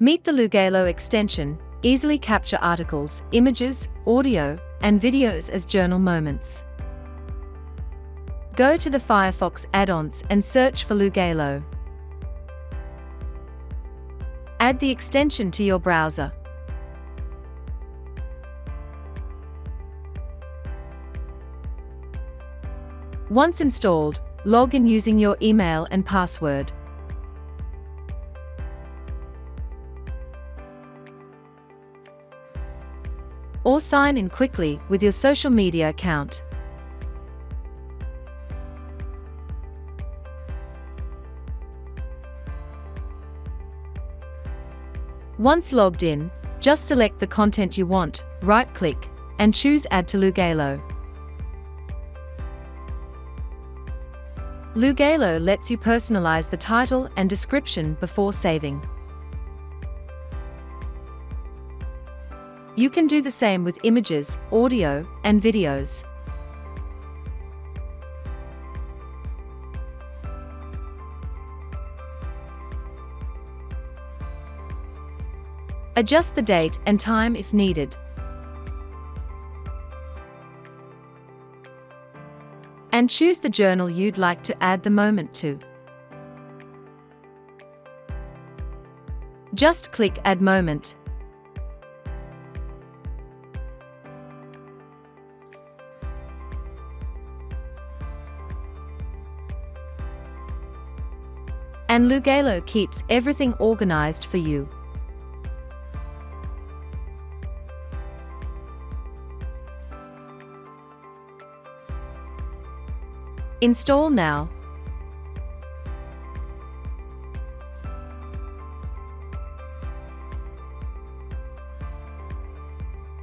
Meet the Lugelo extension, easily capture articles, images, audio, and videos as journal moments. Go to the Firefox add-ons and search for Lugelo. Add the extension to your browser. Once installed, log in using your email and password. Or sign in quickly with your social media account. Once logged in, just select the content you want, right-click, and choose Add to Lugelo. Lugelo lets you personalize the title and description before saving. You can do the same with images, audio, and videos. Adjust the date and time if needed. And choose the journal you'd like to add the moment to. Just click Add Moment. And Lugelo keeps everything organized for you. Install now.